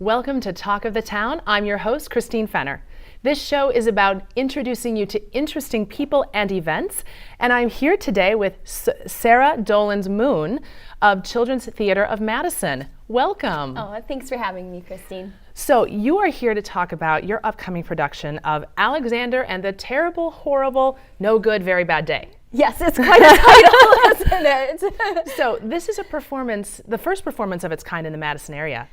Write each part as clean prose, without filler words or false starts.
Welcome to Talk of the Town. I'm your host, Christine Fenner. This show is about introducing you to interesting people and events, and I'm here today with Sarah Dolans-Moon of Children's Theater of Madison. Welcome. Oh, thanks for having me, Christine. So you are here to talk about your upcoming production of Alexander and the Terrible, Horrible, No Good, Very Bad Day. Yes, it's quite a title, isn't it? So this is a performance, the first performance of its kind in the Madison area.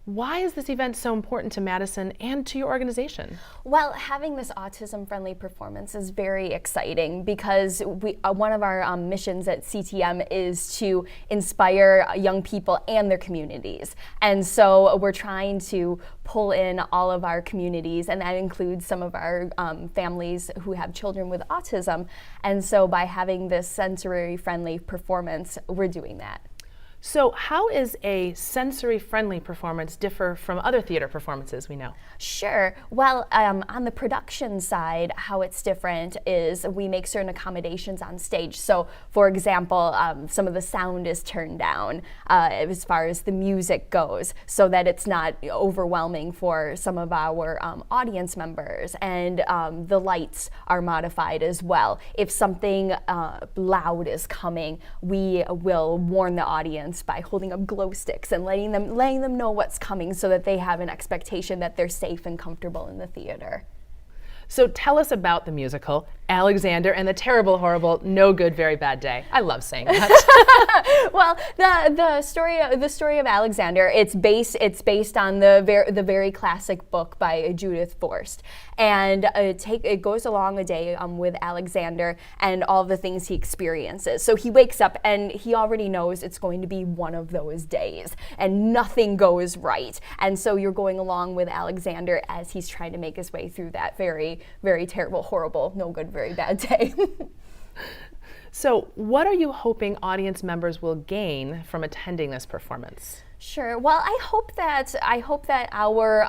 Why is this event so important to Madison and to your organization? Well, having this autism-friendly performance is very exciting because one of our missions at CTM is to inspire young people and their communities. And so we're trying to pull in all of our communities, and that includes some of our families who have children with autism. And so by having this sensory-friendly performance, we're doing that. So how is a sensory-friendly performance differ from other theater performances we know? Sure. Well, on the production side, how it's different is we make certain accommodations on stage. So, for example, some of the sound is turned down as far as the music goes, so that it's not overwhelming for some of our audience members. And the lights are modified as well. If something loud is coming, we will warn the audience by holding up glow sticks and letting them know what's coming so that they have an expectation that they're safe and comfortable in the theater. So tell us about the musical, Alexander and the Terrible, Horrible, No Good, Very Bad Day. I love saying that. Well, the story of Alexander, it's based on the very classic book by Judith Forst, and it goes along a day with Alexander and all the things he experiences. So he wakes up and he already knows it's going to be one of those days, and nothing goes right. And so you're going along with Alexander as he's trying to make his way through that very, very terrible, horrible, no good, very bad day. So what are you hoping audience members will gain from attending this performance? Sure. Well, I hope that our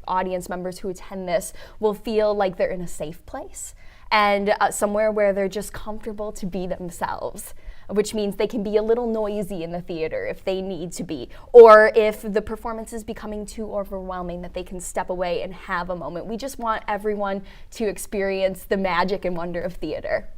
audience members who attend this will feel like they're in a safe place and somewhere where they're just comfortable to be themselves, which means they can be a little noisy in the theater if they need to be, or if the performance is becoming too overwhelming, that they can step away and have a moment. We just want everyone to experience the magic and wonder of theater.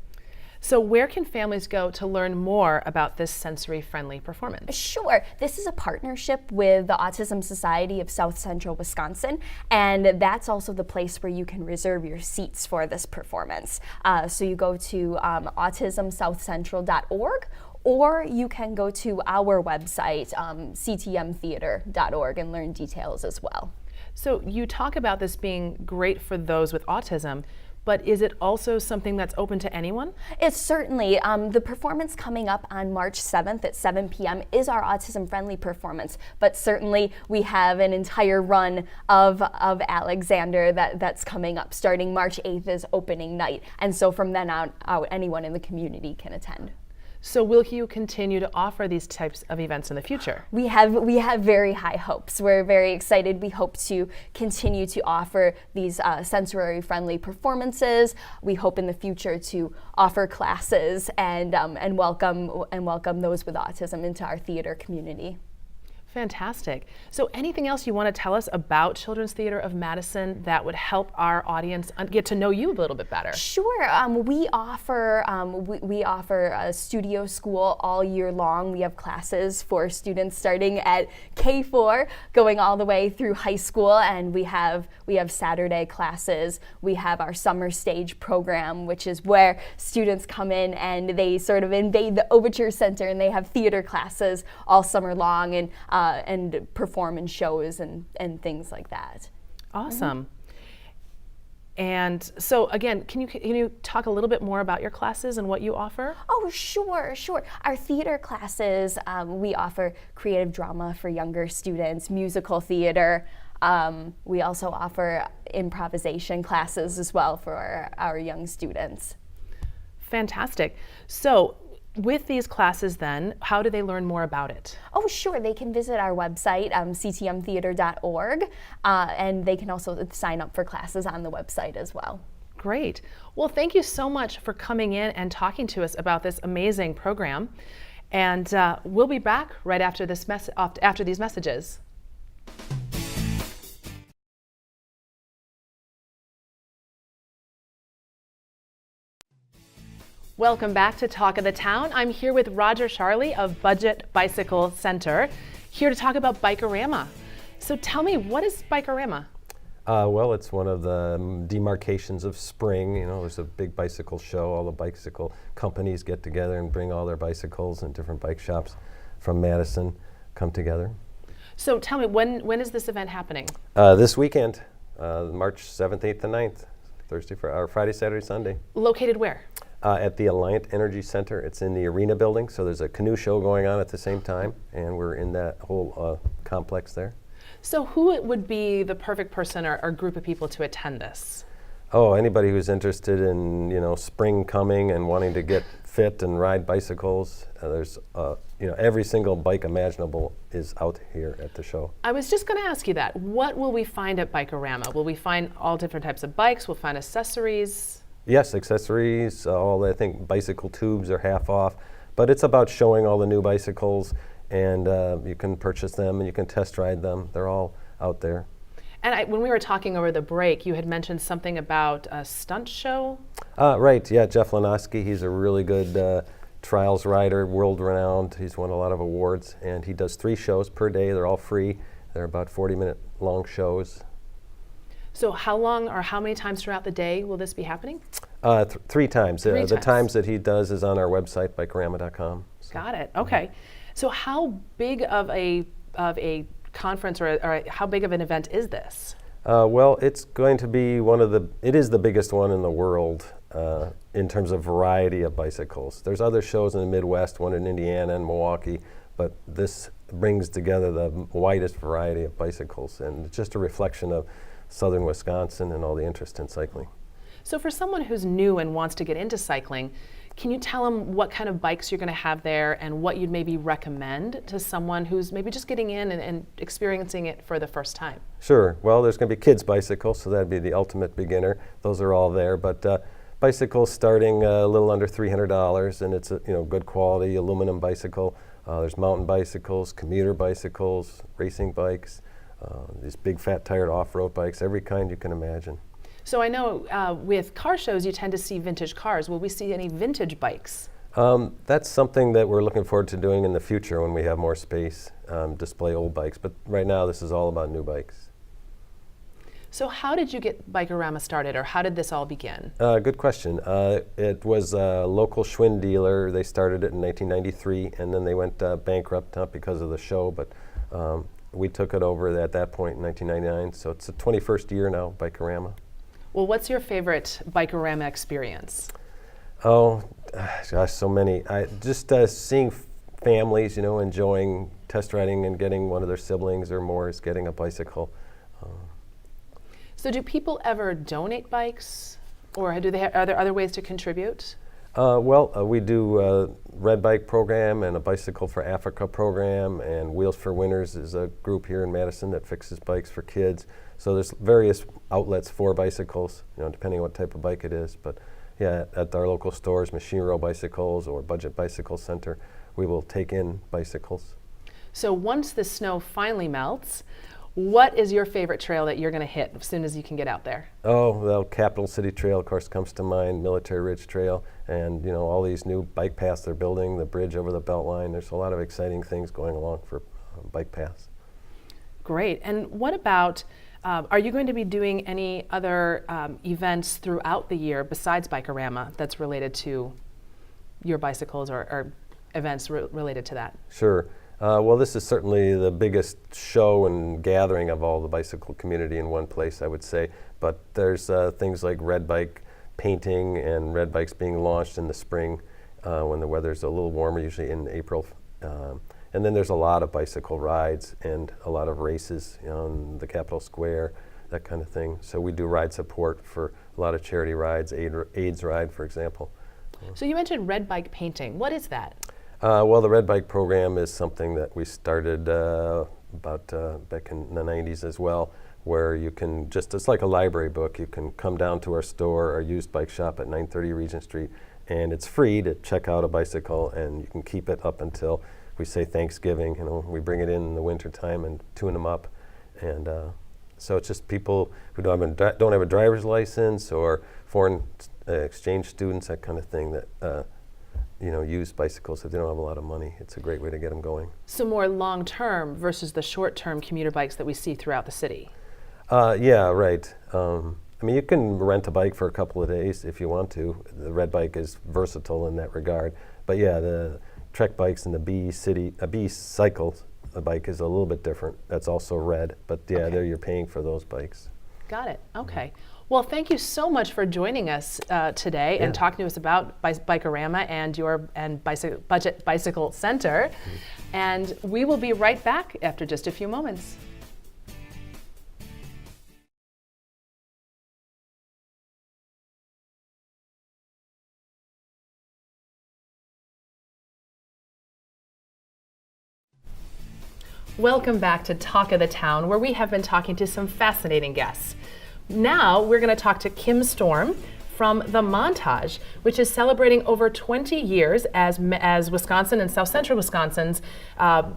So where can families go to learn more about this sensory-friendly performance? Sure. This is a partnership with the Autism Society of South Central Wisconsin, and that's also the place where you can reserve your seats for this performance. So you go to autismsouthcentral.org, or you can go to our website, ctmtheater.org, and learn details as well. So you talk about this being great for those with autism, but is it also something that's open to anyone? It's certainly. The performance coming up on March 7th at 7 p.m. is our autism-friendly performance, but certainly we have an entire run of Alexander that's coming up. Starting March 8th is opening night, and so from then out anyone in the community can attend. So will you continue to offer these types of events in the future? We have very high hopes. We're very excited. We hope to continue to offer these sensory-friendly performances. We hope in the future to offer classes and welcome those with autism into our theater community. Fantastic. So anything else you want to tell us about Children's Theater of Madison that would help our audience get to know you a little bit better? Sure. We offer a studio school all year long. We have classes for students starting at K4 going all the way through high school, and we have Saturday classes. We have our summer stage program, which is where students come in and they sort of invade the Overture Center, and they have theater classes all summer long and perform in shows and things like that. Awesome. Mm-hmm. And so again, can you talk a little bit more about your classes and what you offer? Oh, sure. Our theater classes, we offer creative drama for younger students, musical theater. We also offer improvisation classes as well for our young students. Fantastic. So with these classes then, how do they learn more about it? Oh, sure. They can visit our website, ctmtheater.org, and they can also sign up for classes on the website as well. Great. Well, thank you so much for coming in and talking to us about this amazing program. And we'll be back right after these messages. Welcome back to Talk of the Town. I'm here with Roger Charlie of Budget Bicycle Center, here to talk about Bikerama. So tell me, what is Bikerama? Well, it's one of the demarcations of spring. You know, there's a big bicycle show. All the bicycle companies get together and bring all their bicycles, and different bike shops from Madison come together. So tell me, when is this event happening? This weekend, March 7th, 8th, and 9th, Friday, Saturday, Sunday. Located where? At the Alliant Energy Center. It's in the arena building, so there's a canoe show going on at the same time, and we're in that whole complex there. So who would be the perfect person or group of people to attend this? Oh, anybody who's interested in, you know, spring coming and wanting to get fit and ride bicycles. There's, you know, every single bike imaginable is out here at the show. I was just going to ask you that. What will we find at Bikerama? Will we find all different types of bikes? We'll find accessories? Yes, accessories, I think bicycle tubes are half off, but it's about showing all the new bicycles, and you can purchase them and you can test ride them. They're all out there. And when we were talking over the break, you had mentioned something about a stunt show? Right, yeah, Jeff Lenoski, he's a really good trials rider, world-renowned. He's won a lot of awards, and he does 3 shows per day. They're all free. They're about 40-minute long shows. So how long or how many times throughout the day will this be happening? 3 times. Three the times that he does is on our website, bikerama.com. So. Got it. Okay. So how big of a conference or how big of an event is this? Well, it's going to be it is the biggest one in the world in terms of variety of bicycles. There's other shows in the Midwest, one in Indiana and Milwaukee, but this brings together the widest variety of bicycles, and it's just a reflection of southern Wisconsin and all the interest in cycling. So for someone who's new and wants to get into cycling, can you tell them what kind of bikes you're going to have there and what you'd maybe recommend to someone who's maybe just getting in and experiencing it for the first time? Sure. Well, there's going to be kids' bicycles, so that'd be the ultimate beginner. Those are all there, but bicycles starting a little under $300, and it's a good quality aluminum bicycle. There's mountain bicycles, commuter bicycles, racing bikes, these big fat tired off-road bikes, every kind you can imagine. So I know with car shows you tend to see vintage cars. Will we see any vintage bikes? That's something that we're looking forward to doing in the future when we have more space, display old bikes. But right now this is all about new bikes. So how did you get Bikerama started, or how did this all begin? Good question. It was a local Schwinn dealer. They started it in 1993, and then they went bankrupt, not because of the show, but we took it over at that point in 1999. So it's the 21st year now, Bikerama. Well, what's your favorite Bikerama experience? Oh, gosh, so many. Just seeing families, enjoying test riding and getting one of their siblings or more is getting a bicycle. So do people ever donate bikes, or are there other ways to contribute? We do a Red Bike program and a Bicycle for Africa program, and Wheels for Winners is a group here in Madison that fixes bikes for kids. So there's various outlets for bicycles, depending on what type of bike it is. But yeah, at our local stores, Machine Row Bicycles or Budget Bicycle Center, we will take in bicycles. So once the snow finally melts, what is your favorite trail that you're going to hit as soon as you can get out there? Oh, well, Capital City Trail, of course, comes to mind, Military Ridge Trail, and all these new bike paths they're building, the bridge over the Beltline. There's a lot of exciting things going along for bike paths. Great. And what about, are you going to be doing any other events throughout the year besides Bikerama that's related to your bicycles or events related to that? Sure. Well, this is certainly the biggest show and gathering of all the bicycle community in one place, I would say. But there's things like red bike painting and red bikes being launched in the spring when the weather's a little warmer, usually in April. And then there's a lot of bicycle rides and a lot of races on the Capitol Square, that kind of thing. So we do ride support for a lot of charity rides, AIDS ride, for example. So you mentioned red bike painting. What is that? Well, the Red Bike program is something that we started about back in the 90s as well, where you can it's like a library book. You can come down to our store, our used bike shop at 930 Regent Street, and it's free to check out a bicycle, and you can keep it up until we say Thanksgiving. We bring it in the winter time and tune them up, and So it's just people who don't have a driver's license or foreign exchange students, that kind of thing, that use bicycles if they don't have a lot of money. It's a great way to get them going. So more long-term versus the short-term commuter bikes that we see throughout the city. Yeah, right. You can rent a bike for a couple of days if you want to. The red bike is versatile in that regard. But yeah, the Trek bikes and the B cycle bike is a little bit different. That's also red, but yeah, Okay. there you're paying for those bikes. Got it. Okay. Well, thank you so much for joining us today and talking to us about Bikerama and your Budget Bicycle Center. And we will be right back after just a few moments. Welcome back to Talk of the Town, where we have been talking to some fascinating guests. Now we're going to talk to Kim Storm from The Montage, which is celebrating over 20 years as Wisconsin and South Central Wisconsin's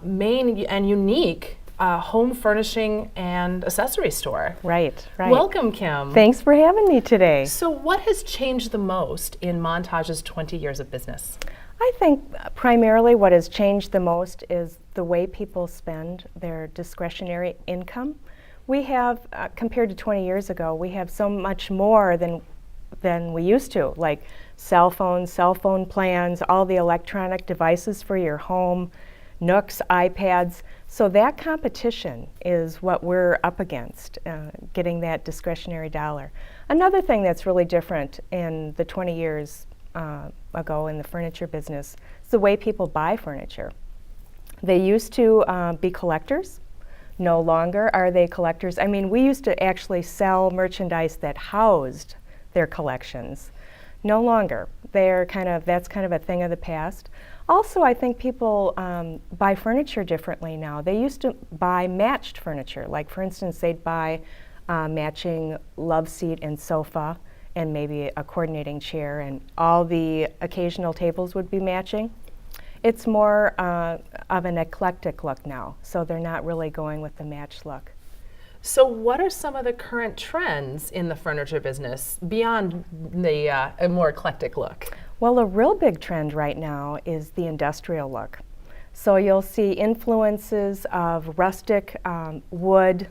main and unique home furnishing and accessory store. Right. Welcome, Kim. Thanks for having me today. So what has changed the most in Montage's 20 years of business? I think primarily what has changed the most is the way people spend their discretionary income. We have, compared to 20 years ago, we have so much more than we used to, like cell phones, cell phone plans, all the electronic devices for your home, Nooks, iPads. So that competition is what we're up against, getting that discretionary dollar. Another thing that's really different in the 20 years ago in the furniture business is the way people buy furniture. They used to be collectors. No longer are they collectors. I mean, we used to actually sell merchandise that housed their collections. No longer. That's kind of a thing of the past. Also, I think people buy furniture differently now. They used to buy matched furniture. Like, for instance, they'd buy matching love seat and sofa and maybe a coordinating chair, and all the occasional tables would be matching. It's more of an eclectic look now, so they're not really going with the matched look. So what are some of the current trends in the furniture business beyond the a more eclectic look? Well, a real big trend right now is the industrial look. So you'll see influences of rustic wood,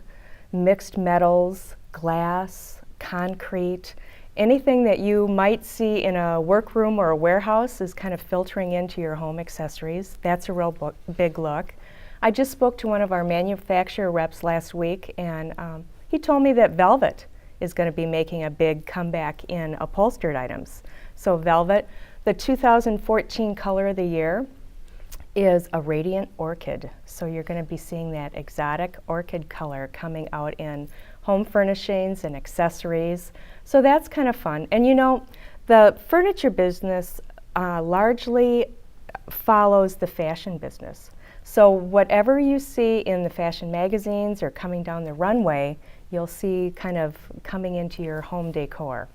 mixed metals, glass, concrete. Anything that you might see in a workroom or a warehouse is kind of filtering into your home accessories. That's a real big look. I just spoke to one of our manufacturer reps last week, and he told me that velvet is going to be making a big comeback in upholstered items. So velvet, the 2014 color of the year is a radiant orchid. So you're going to be seeing that exotic orchid color coming out in home furnishings and accessories. So that's kind of fun. And you know, the furniture business largely follows the fashion business. So whatever you see in the fashion magazines or coming down the runway, you'll see kind of coming into your home decor.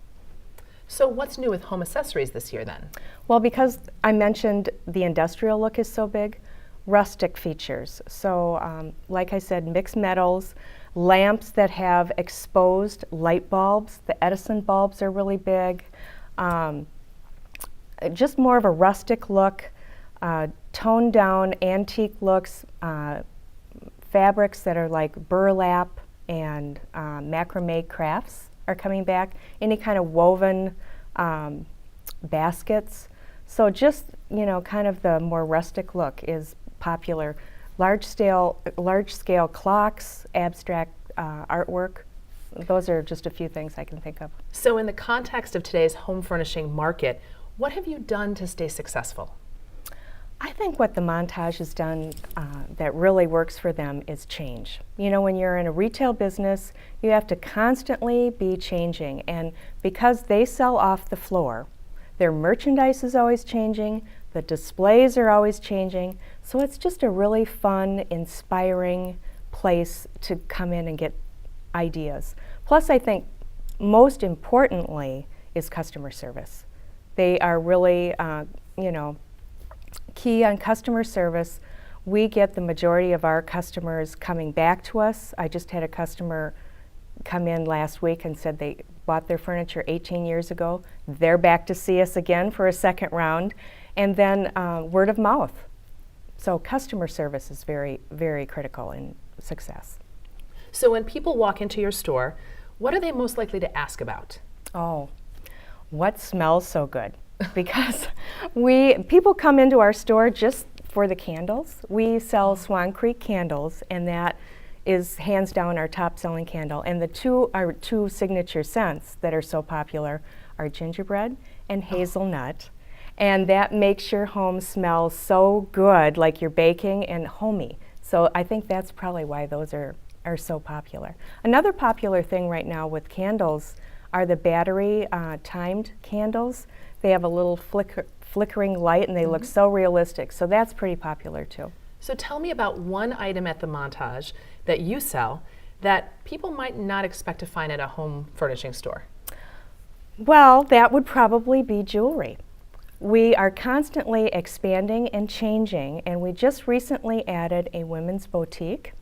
So what's new with home accessories this year then? Well, because I mentioned the industrial look is so big, rustic features. So like I said, mixed metals, lamps that have exposed light bulbs. The Edison bulbs are really big. Just more of a rustic look, toned down antique looks, fabrics that are like burlap and macrame crafts are coming back. Any kind of woven baskets. So just, you know, kind of the more rustic look is popular. Large scale clocks, abstract artwork. Those are just a few things I can think of. So in the context of today's home furnishing market, what have you done to stay successful? I think what the Montage has done that really works for them is change. You know, when you're in a retail business, you have to constantly be changing. And because they sell off the floor, their merchandise is always changing, the displays are always changing. So it's just a really fun, inspiring place to come in and get ideas. Plus, I think most importantly is customer service. They are really, key on customer service. We get the majority of our customers coming back to us. I just had a customer come in last week and said they bought their furniture 18 years ago. They're back to see us again for a second round. And then word of mouth. So customer service is very, very critical in success. So when people walk into your store, what are they most likely to ask about? Oh, what smells so good? Because people come into our store just for the candles. We sell Swan Creek candles, and that is hands down our top selling candle. And our two signature scents that are so popular are gingerbread and hazelnut. And that makes your home smell so good, like you're baking, and homey. So I think that's probably why those are so popular. Another popular thing right now with candles are the battery timed candles. They have a little flickering light, and they look so realistic. So that's pretty popular too. So tell me about one item at the Montage that you sell that people might not expect to find at a home furnishing store. Well, that would probably be jewelry. We are constantly expanding and changing, and we just recently added a women's boutique.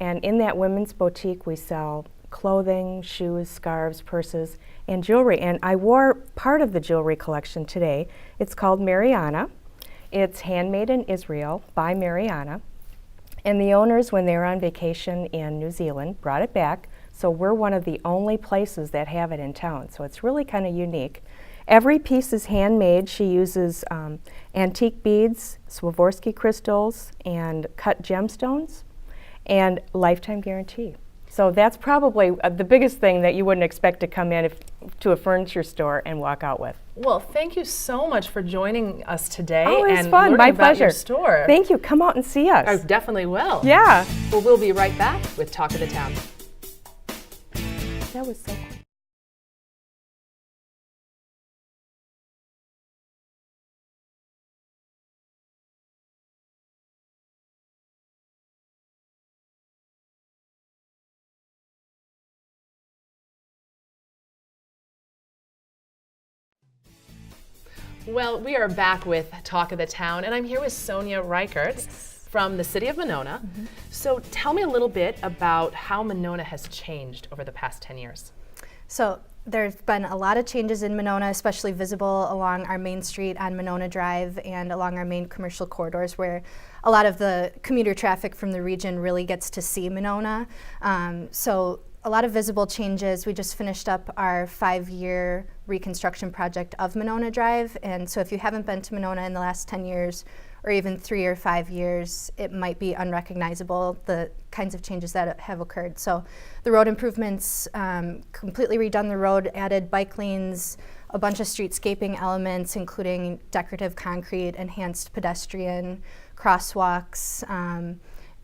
And in that women's boutique, we sell clothing, shoes, scarves, purses, and jewelry. And I wore part of the jewelry collection today. It's called Mariana. It's handmade in Israel by Mariana. And the owners, when they were on vacation in New Zealand, brought it back. So we're one of the only places that have it in town. So it's really kind of unique. Every piece is handmade. She uses antique beads, Swarovski crystals, and cut gemstones, and lifetime guarantee. So that's probably the biggest thing that you wouldn't expect to come in to a furniture store and walk out with. Well, thank you so much for joining us today. Oh, it was and fun. learning My about pleasure. Your store. Thank you. Come out and see us. I definitely will. Yeah. Well, we'll be right back with Talk of the Town. That was so cool. Well, we are back with Talk of the Town, and I'm here with Sonia Reichertz from the city of Monona. So tell me a little bit about how Monona has changed over the past 10 years. So there's been a lot of changes in Monona, especially visible along our main street on Monona Drive and along our main commercial corridors, where a lot of the commuter traffic from the region really gets to see Monona. So a lot of visible changes. We just finished up our 5-year reconstruction project of Monona Drive, and so if you haven't been to Monona in the last 10 years, or even 3 or 5 years, it might be unrecognizable, the kinds of changes that have occurred. So the road improvements, completely redone the road, added bike lanes, a bunch of streetscaping elements, including decorative concrete, enhanced pedestrian crosswalks,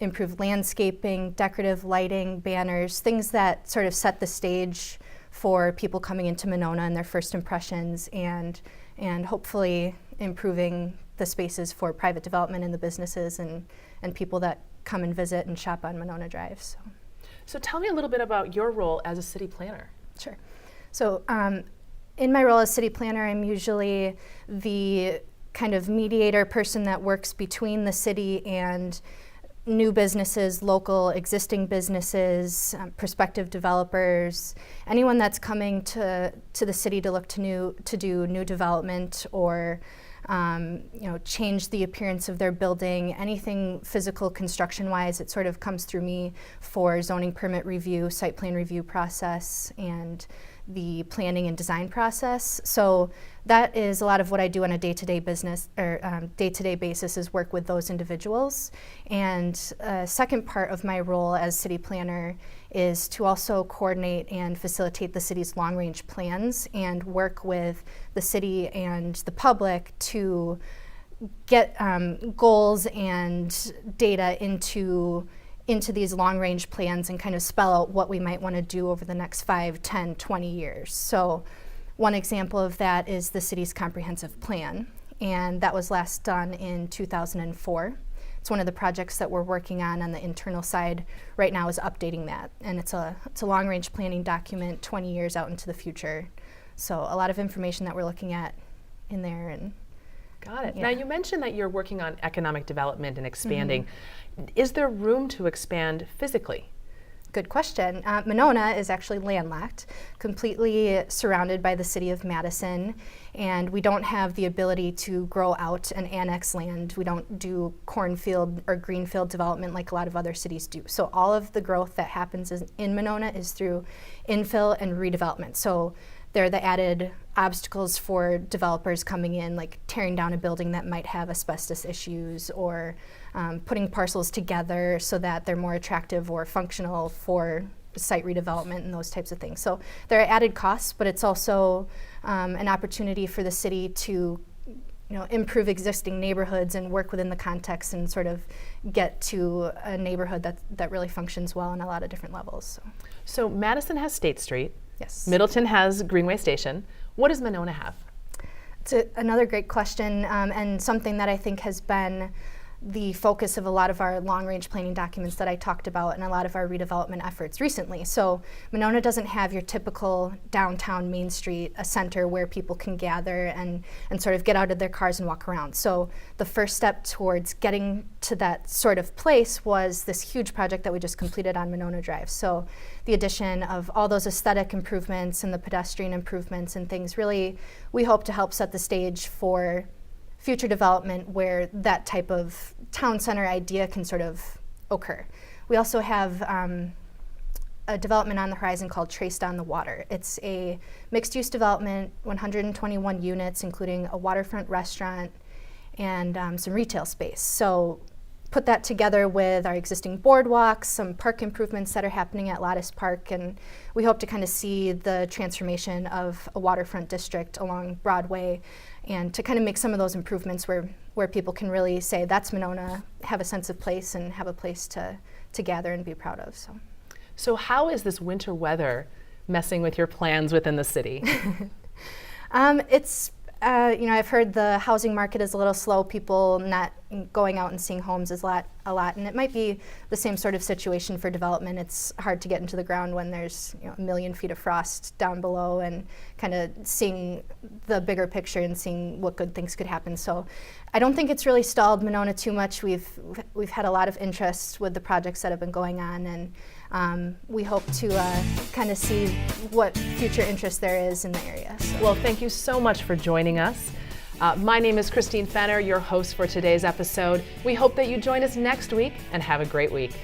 improved landscaping, decorative lighting, banners, things that sort of set the stage for people coming into Monona and their first impressions, and hopefully improving the spaces for private development in the businesses and people that come and visit and shop on Monona Drive. So tell me a little bit about your role as a city planner. Sure. So in my role as city planner, I'm usually the kind of mediator person that works between the city and new businesses, local existing businesses, prospective developers, anyone that's coming to the city to look to do new development or change the appearance of their building, anything physical construction-wise. It sort of comes through me for zoning permit review, site plan review process, and the planning and design process. So that is a lot of what I do on a day-to-day business or day-to-day basis, is work with those individuals. And a second part of my role as city planner is to also coordinate and facilitate the city's long-range plans and work with the city and the public to get goals and data into these long-range plans and kind of spell out what we might want to do over the next 5, 10, 20 years. So one example of that is the city's comprehensive plan, and that was last done in 2004. It's one of the projects that we're working on the internal side right now, is updating that, and it's a long-range planning document 20 years out into the future. So a lot of information that we're looking at in there. And got it. Yeah. Now you mentioned that you're working on economic development and expanding. Is there room to expand physically? Good question. Monona is actually landlocked, completely surrounded by the city of Madison, and we don't have the ability to grow out and annex land. We don't do cornfield or greenfield development like a lot of other cities do. So all of the growth that happens in Monona is through infill and redevelopment. So there are the added obstacles for developers coming in, like tearing down a building that might have asbestos issues, or putting parcels together so that they're more attractive or functional for site redevelopment and those types of things. So there are added costs, but it's also an opportunity for the city to improve existing neighborhoods and work within the context and sort of get to a neighborhood that really functions well on a lot of different levels. So Madison has State Street. Yes. Middleton has Greenway Station. What does Monona have? It's another great question, and something that I think has been the focus of a lot of our long-range planning documents that I talked about and a lot of our redevelopment efforts recently. So Monona doesn't have your typical downtown Main Street, a center where people can gather and sort of get out of their cars and walk around. So the first step towards getting to that sort of place was this huge project that we just completed on Monona Drive. So the addition of all those aesthetic improvements and the pedestrian improvements and things, really, we hope to help set the stage for future development where that type of town center idea can sort of occur. We also have a development on the horizon called Traced on the Water. It's a mixed-use development, 121 units, including a waterfront restaurant and some retail space. So put that together with our existing boardwalks, some park improvements that are happening at Lattice Park, and we hope to kind of see the transformation of a waterfront district along Broadway, and to kind of make some of those improvements where people can really say, that's Monona, have a sense of place and have a place to gather and be proud of. So how is this winter weather messing with your plans within the city? It's I've heard the housing market is a little slow. People not going out and seeing homes is a lot, and it might be the same sort of situation for development. It's hard to get into the ground when there's a million feet of frost down below, and kind of seeing the bigger picture and seeing what good things could happen. So I don't think it's really stalled Monona too much. We've had a lot of interest with the projects that have been going on, and we hope to kind of see what future interest there is in the area. So. Well, thank you so much for joining us. My name is Christine Fenner, your host for today's episode. We hope that you join us next week, and have a great week.